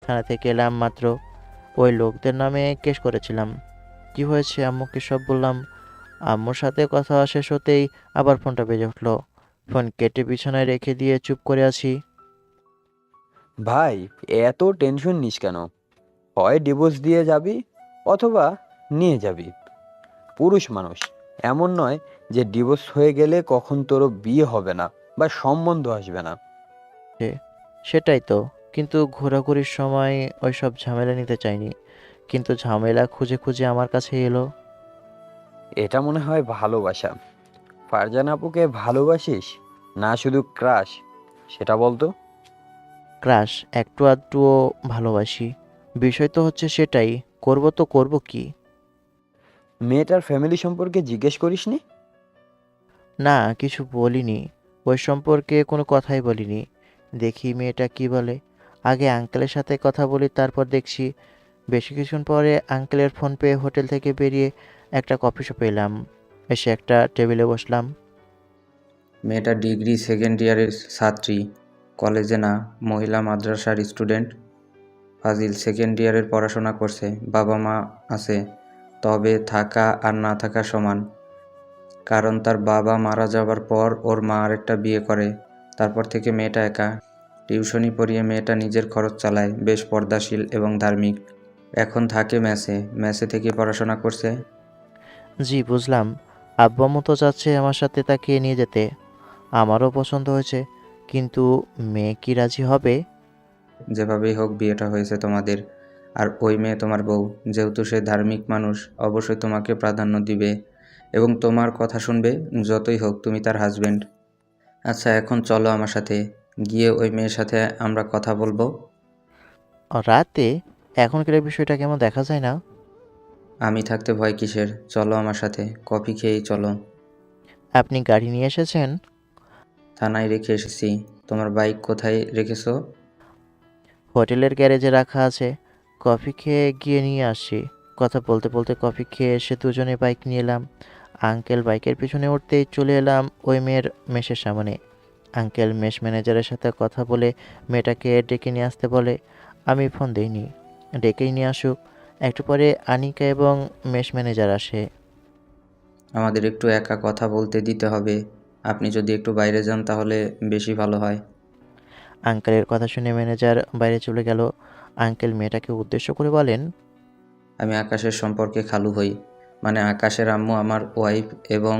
থানা থেকে এলাম মাত্র। ওই লোকদের নামে কেস করেছিলাম। কি হয়েছে আম্মুকে সব বললাম। আম্মুর সাথে কথা শেষ হতেই আবার ফোনটা বেজে উঠলো। ফোন কেটে বিছানায় রেখে দিয়ে চুপ করে আছি। ভাই, এত টেনশন নিস কেন? হয় ডিভোর্স দিয়ে যাবি, অথবা নিয়ে যাবি। পুরুষ মানুষ এমন নয় যে ডিভোর্স হয়ে গেলে কখন তোরও বিয়ে হবে না বা সম্বন্ধ আসবে না। সে সেটাই তো। কিন্তু ঘোরাঘুরির সময় ওইসব ঝামেলা নিতে চাইনি, কিন্তু ঝামেলা খুঁজে খুঁজে আমার কাছে এলো। এটা মনে হয় ভালোবাসা। ফারজান আপুকে ভালোবাসিস, না শুধু ক্রাশ? সেটা বলতো। ক্রাশ একটু আধটুও ভালোবাসি। বিষয় তো হচ্ছে সেটাই, করব তো করব কি। মেয়েটার ফ্যামিলি সম্পর্কে জিজ্ঞেস করিসনি? না, কিছু বলিনি। ওই সম্পর্কে কোনো কথাই বলিনি। দেখি মেয়েটা কি বলে। আগে আঙ্কেলের সাথে কথা বলি, তারপর দেখছি। বেশ কিছুক্ষণ পরে আঙ্কেলের ফোন পেয়ে হোটেল থেকে বেরিয়ে একটা কফি শপে এলাম। এসে একটা টেবিলে বসলাম। মেয়েটা ডিগ্রি সেকেন্ড ইয়ারের ছাত্রী, কলেজে না, মহিলা মাদ্রাসার স্টুডেন্ট। ফাজিল সেকেন্ড ইয়ারের পড়াশোনা করছে, বাবা মা আছে, তবে থাকা আর না থাকা সমান। কারণ তার বাবা মারা যাবার পর ওর মা আরেকটা বিয়ে করে। তারপর থেকে মেয়েটা একা। টিউশনি পড়িয়ে মেয়েটা নিজের খরচ চালায়, বেশ পর্দাশীল এবং ধার্মিক। এখন থাকে মেসে, মেসে থেকে পড়াশোনা করছে। জি, বুঝলাম। আব্বু আম্মু তো চাচ্ছে আমার সাথে তাকে নিয়ে যেতে। আমারও পছন্দ হয়েছে, কিন্তু মেয়ে কি রাজি হবে? যেভাবেই হোক বিয়েটা হয়েছে তোমাদের, আর ওই মেয়ে তোমার বউ। যেহেতু সে ধার্মিক মানুষ, অবশ্যই তোমাকে প্রাধান্য দিবে এবং তোমার কথা শুনবে। যতই হোক তুমি তার হাজবেন্ড। আচ্ছা, এখন চলো আমার সাথে, গিয়ে ওই মেয়ের সাথে আমরা কথা বলবো। রাতে? এখনকার বিষয়টা কেমন দেখা যায় না? আমি থাকতে ভয় কিসের? চলো আমার সাথে, কফি খেয়েই চলো। আপনি গাড়ি নিয়ে এসেছেন? থানায় রেখে এসেছি। তোমার বাইক কোথায় রেখেছো? হোটেলের গ্যারেজে রাখা আছে। কফি খেয়ে গিয়ে নিয়ে আসছি। কথা বলতে বলতে কফি খেয়ে এসে দুজনে বাইক নিয়ে এলাম। আঙ্কেল বাইকের পিছনে উঠতেই চলে এলাম ওই মেয়ের মেসের সামনে। আঙ্কেল মেস ম্যানেজারের সাথে কথা বলে মেয়েটাকে ডেকে নিয়ে আসতে বলে। আমি ফোন দিইনি, ডেকেই নিয়ে আসুক। একটু পরে আনিকা এবং মেস ম্যানেজার আসে। আমাদের একটু একা কথা বলতে দিতে হবে। আপনি যদি একটু বাইরে যান তাহলে বেশি ভালো হয়। আঙ্কেলের কথা শুনে ম্যানেজার বাইরে চলে গেল। আঙ্কেল মেয়েটাকে উদ্দেশ্য করে বলেন, আমি আকাশের সম্পর্কে খালু হই, মানে আকাশের আম্মু আমার ওয়াইফ এবং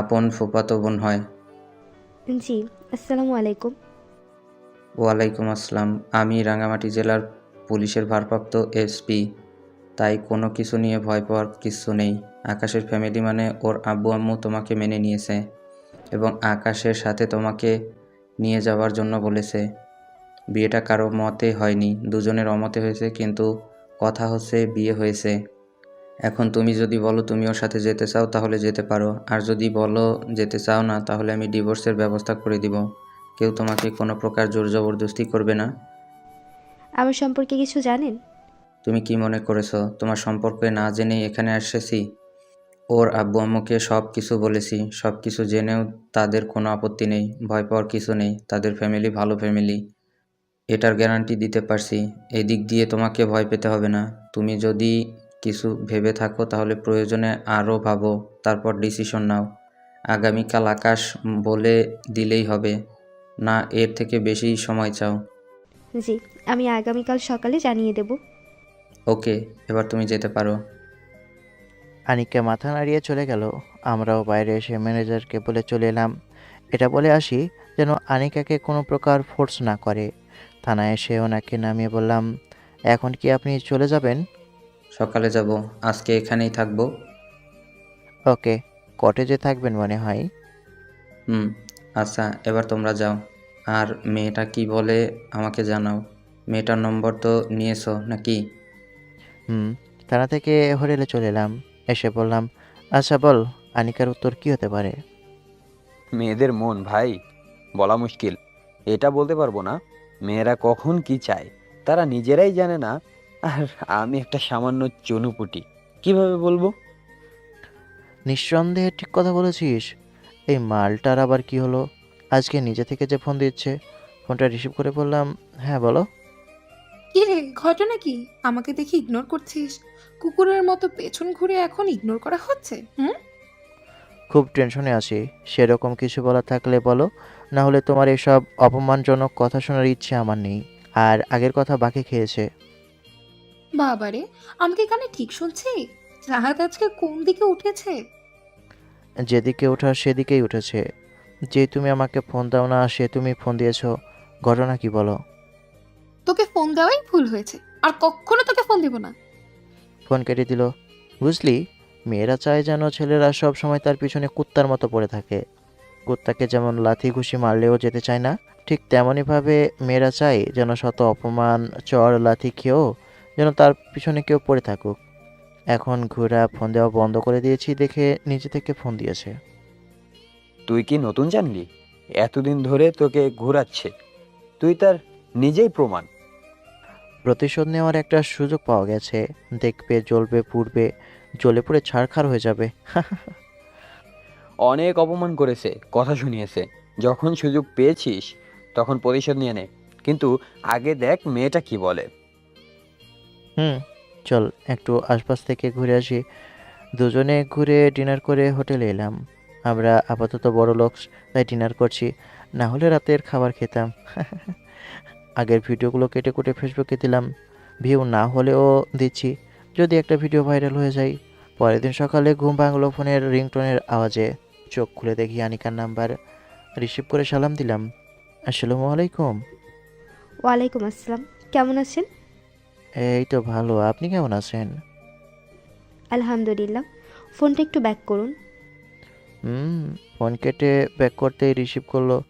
আপন ফুফাতো বোন হয়। জি, আসসালামু আলাইকুম। ওয়ালাইকুম আসসালাম। আমি রাঙামাটি জেলার পুলিশের ভারপ্রাপ্ত এসপি। তাই কোনো কিছু নিয়ে ভয় পাওয়ার কিছু নেই। আকাশের ফ্যামিলি মানে ওর আব্বু আম্মু তোমাকে মেনে নিয়েছে এবং আকাশের সাথে তোমাকে নিয়ে যাওয়ার জন্য বলেছে। বিয়েটা কারো মতে হয়নি, দুজনের অমতে হয়েছে, কিন্তু কথা হচ্ছে বিয়ে হয়েছে। এখন তুমি যদি বলো তুমি ওর সাথে যেতে চাও তাহলে যেতে পারো, আর যদি বলো যেতে চাও না তাহলে আমি ডিভোর্সের ব্যবস্থা করে দিব। কেউ তোমাকে কোনো প্রকার জোর জবরদস্তি করবে না। আমার সম্পর্কে কিছু জানেন? তুমি কি মনে করেছো তোমার সম্পর্কে না জেনেই এখানে এসেছি? ওর আব্বু আম্মুকে সব কিছু বলেছি, সব কিছু জেনেও তাদের কোনো আপত্তি নেই। ভয় পাওয়ার কিছু নেই, তাদের ফ্যামিলি ভালো ফ্যামিলি, এটার গ্যারান্টি দিতে পারছি। এই দিক দিয়ে তোমাকে ভয় পেতে হবে না। তুমি যদি কিছু ভেবে থাকো তাহলে প্রয়োজনে আরও ভাবো, তারপর ডিসিশন নাও। আগামীকাল আকাশ বলে দিলেই হবে, না এর থেকে বেশি সময় চাও? জি, আমি আগামীকাল সকালে জানিয়ে দেব। ওকে, এবার তুমি যেতে পারো। আনিকা মাথা নাড়িয়ে চলে গেল। আমরাও বাইরে এসে ম্যানেজারকে বলে চলে এলাম, এটা বলে আসি যেন আনিকাকে কোনো প্রকার ফোর্স না করে। থানায় এসে ওনাকে নামিয়ে বললাম, এখন কি আপনি চলে যাবেন? সকালে যাব, আজকে এখানেই থাকবো। ওকে, কটেজে থাকবেন মনে হয়। হুম। আচ্ছা, এবার তোমরা যাও। আর মেয়েটা কি বলে আমাকে জানাও। মেয়েটার নম্বর তো নিয়েছো নাকি? হুম। থানা থেকে হোটেলে চলে এলাম। এসে বললাম, আচ্ছা বল, আনিকার উত্তর কি হতে পারে? মেয়েদের মন ভাই, বলা মুশকিল। এটা বলতে পারবো না মেয়েরা কখন কি চায়, তারা নিজেরাই জানে না। আর আমি একটা সামান্য চনুপুটি, কিভাবে বলবো? নিঃসন্দেহে ঠিক কথা বলেছিস। এই মালটার আবার কি হলো? আজকে নিজে থেকে যে ফোন দিচ্ছে। ফোনটা রিসিভ করে বললাম, হ্যাঁ বলো। কি রে, ঘটনা কি? আমাকে দেখে ইগনোর করছিস? কুকুরের মতো পেছন ঘুরে এখন ইগনোর করা হচ্ছে? হুম? খুব টেনশনে আছি। সেরকম কিছু বলা থাকলে বলো, না হলে তোমার এসব অপমানজনক কথা শোনার ইচ্ছে আমার নেই। আর আগের কথা বাকি খেয়েছে। বাবারে, আমি কি কানে ঠিক শুনছি? চাহাত আজকে কোন দিকে উঠেছে? যেদিকে ওঠার সেদিকেই উঠেছে। যে তুমি আমাকে ফোন দাও না, সে তুমি ফোন দিয়েছো। ঘটনা কি বলো? তোকে ফোন দেওয়াই ভুল হয়েছে, আর কখনো তোকে ফোন দিব না। ফোন কেটে দিল। বুঝলি, মেয়েরা চায় যেন ছেলেরা সব সময় তার পিছনে কুত্তার মতো পড়ে থাকে। কুত্তাকে যেমন লাথি ঘুষি মারলেও যেতে চায় না, ঠিক তেমনইভাবে মেয়েরা চায় যেন শত অপমান, চড় লাথি খেয়েও যেন তার পিছনে কেউ পড়ে থাকুক। এখন ঘুরা ফোন দেওয়া বন্ধ করে দিয়েছি দেখে নিজে থেকে ফোন দিয়েছে। তুই কি নতুন জানলি? এতদিন ধরে তোকে ঘোরাচ্ছে। তুই তার নিজেই প্রমাণ। প্রতিশোধ নেওয়ার একটা সুযোগ পাওয়া গেছে। দেখবে জ্বলবে পুড়বে, জ্বলে পুড়ে ছারখার হয়ে যাবে। অনেক অপমান করেছে, কথা শুনিয়েছে। যখন সুযোগ পেয়েছিস তখন প্রতিশোধ নিয়ে নে। কিন্তু আগে দেখ মেয়েটা কি বলে। হুম, চল একটু আশপাশ থেকে ঘুরে আসি। দুজনে ঘুরে ডিনার করে হোটেলে এলাম। আমরা আপাতত বড়লোক, তাই ডিনার করছি, না হলে রাতের খাবার খেতাম। আগের ভিডিওগুলো কেটে কুটে ফেসবুকে দিলাম। ভিউ না হলেও দিচ্ছি, যদি একটা ভিডিও ভাইরাল হয়ে যায়। পরের দিন সকালে ঘুম ভাঙলো ফোনের রিংটোনের আওয়াজে। চোখ খুলে দেখি আনিকার নাম্বার। রিসিভ করে সালাম দিলাম। আসসালামু আলাইকুম। ওয়ালাইকুম আসসালাম। কেমন আছেন? এই তো ভালো, আপনি কেমন আছেন? আলহামদুলিল্লাহ। ফোনটা একটু ব্যাক করুন। হুম। ফোন কেটে ব্যাক করতেই রিসিভ করলো।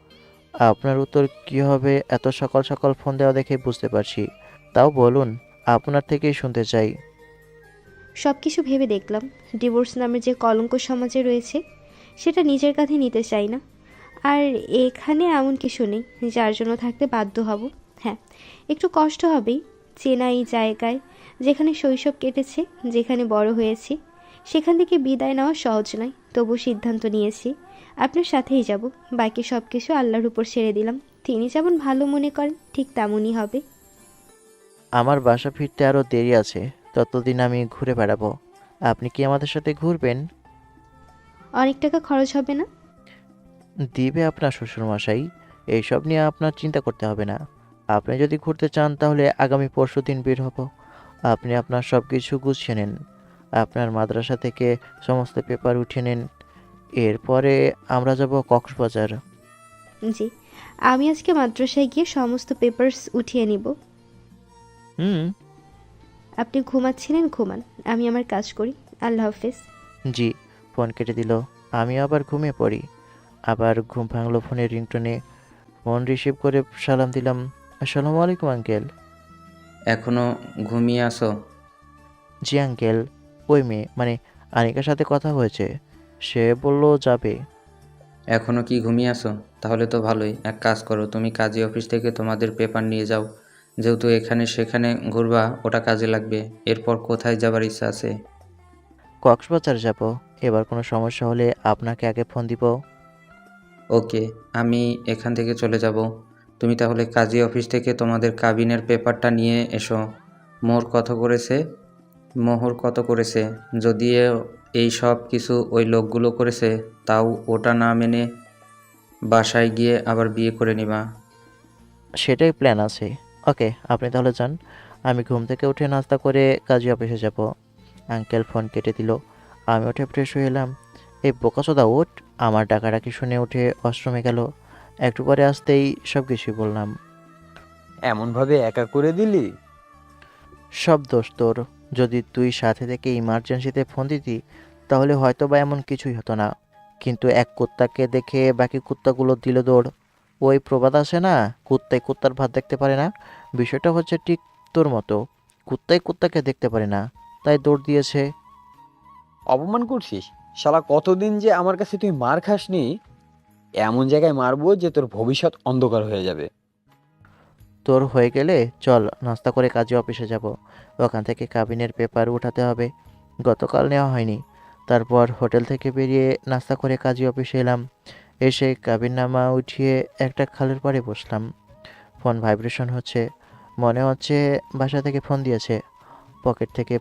আপনার উত্তর কী হবে এত সকাল সকাল ফোন দেওয়া দেখে বুঝতে পারছি। তাও বলুন, আপনার থেকেই শুনতে চাই। সব কিছু ভেবে দেখলাম, ডিভোর্স নামের যে কলঙ্ক সমাজে রয়েছে সেটা নিজের কাঁধে নিতে চাই না। আর এখানে এমন কিছু নেই যার জন্য থাকতে বাধ্য হব। হ্যাঁ, একটু কষ্ট হবেই। চেনা এই জায়গায়, যেখানে শৈশব কেটেছে, যেখানে বড় হয়েছি, সেখান থেকে বিদায় নেওয়া সহজ নয়। তবু সিদ্ধান্ত নিয়েছি, আপনার সাথেই যাব। বাকি সব কিছু আল্লাহর উপর ছেড়ে দিলাম। তিনি যেমন ভালো মনে করেন ঠিক তেমনই হবে। আমার বাসা ফিরতে আরও দেরি আছে, ততদিন আমি ঘুরে বেড়াবো। আপনি কি আমাদের সাথে ঘুরবেন? অনেক টাকা খরচ হবে না? দিবে আপনার শ্বশুরমশাই, এইসব নিয়ে আপনার চিন্তা করতে হবে না। আপনি যদি ঘুরতে চান তাহলে আগামী পরশুদিন বের হব। আপনি আপনার সব কিছু গুছিয়ে নেন, আপনার মাদ্রাসা থেকে সমস্ত পেপার উঠিয়ে নেন। এরপরে আমরা যাব কক্সবাজার। জি, আমি আজকে মাদ্রাসায় গিয়ে সমস্ত পেপারস উঠিয়ে নিব। হুম। আপনি ঘুমাচ্ছিলেন, ঘুমান, আমি আমার কাজ করি। আল্লাহ হাফেজ। জি। ফোন কেটে দিল। আমি আবার ঘুমিয়ে পড়ি। আবার ঘুম ভাঙলো ফোনের রিংটোনে। ফোন রিসিভ করে সালাম দিলাম। আসসালামু আলাইকুম আঙ্কেল। এখনো ঘুমিয়ে আসো? জি আঙ্কেল। ওই মেয়ে মানে আনিকার সাথে কথা হয়েছে, সে বলল যাবে। এখনো কি ঘুমিয়ে আসো? তাহলে তো ভালোই। এক কাজ করো, তুমি কাজী অফিস থেকে তোমাদের পেপার নিয়ে যাও। যেহেতু এখানে সেখানে ঘুরবা, ওটা কাজে লাগবে। এরপর কোথায় যাবার ইচ্ছা আছে? কক্সবাজার যাব। এবার কোনো সমস্যা হলে আপনাকে আগে ফোন দিব। ওকে, আমি এখান থেকে চলে যাব। তুমি তাহলে কাজী অফিস থেকে তোমাদের কাবিনের পেপারটা নিয়ে এসো। মোহর কত করেছে? যদিও এই সব কিছু ওই লোকগুলো করেছে, তাও ওটা না মেনে বাসায় গিয়ে আবার বিয়ে করে নিবা। সেটাই প্ল্যান আছে। ওকে, আপনি তাহলে যান। আমি ঘুম থেকে উঠে নাস্তা করে কাজী অফিসে যাব। আঙ্কেল ফোন কেটে দিল। আমি উঠে ফ্রেশ হয়ে এলাম। এই বোকাচোদা ওঠ! আমার ডাকাডাকি শুনে উঠে ওয়াশরুমে গেল। একটু পরে আসতেই সব কিছুই বললাম। এমনভাবে একা করে দিলি? সব দোষ তোর। যদি তুই সাথে থেকে ইমার্জেন্সিতে ফোন দিতি তাহলে হয়তো বা এমন কিছুই হতো না। কিন্তু এক কুত্তাকে দেখে বাকি কুত্তাগুলো দিল দৌড়। ওই প্রবাদ আছে না, কুত্তাই কুত্তার ভাত দেখতে পারে না। বিষয়টা হচ্ছে ঠিক তোর মতো। কুত্তাই কুত্তাকে দেখতে পারে না, তাই দৌড় দিয়েছে। অপমান করছিস? শালা কতদিন যে আমার কাছে তুই মার খাসনি। এমন জায়গায় মারবো যে তোর ভবিষ্যৎ অন্ধকার হয়ে যাবে। তোর হয়ে গেলে চল নাস্তা করে কাজে অফিসে যাব। ওখান থেকে কাবিনের পেপার উঠাতে হবে, গতকাল নেওয়া হয়নি। তারপর হোটেল থেকে বেরিয়ে নাস্তা করে কাজী অফিসে এলাম। এসে কাবিননামা উঠিয়ে একটা খালের পাড়ে বসলাম। ফোন ভাইব্রেশন হচ্ছে। মনে হচ্ছে বাসা থেকে ফোন দিয়েছে। পকেট থেকে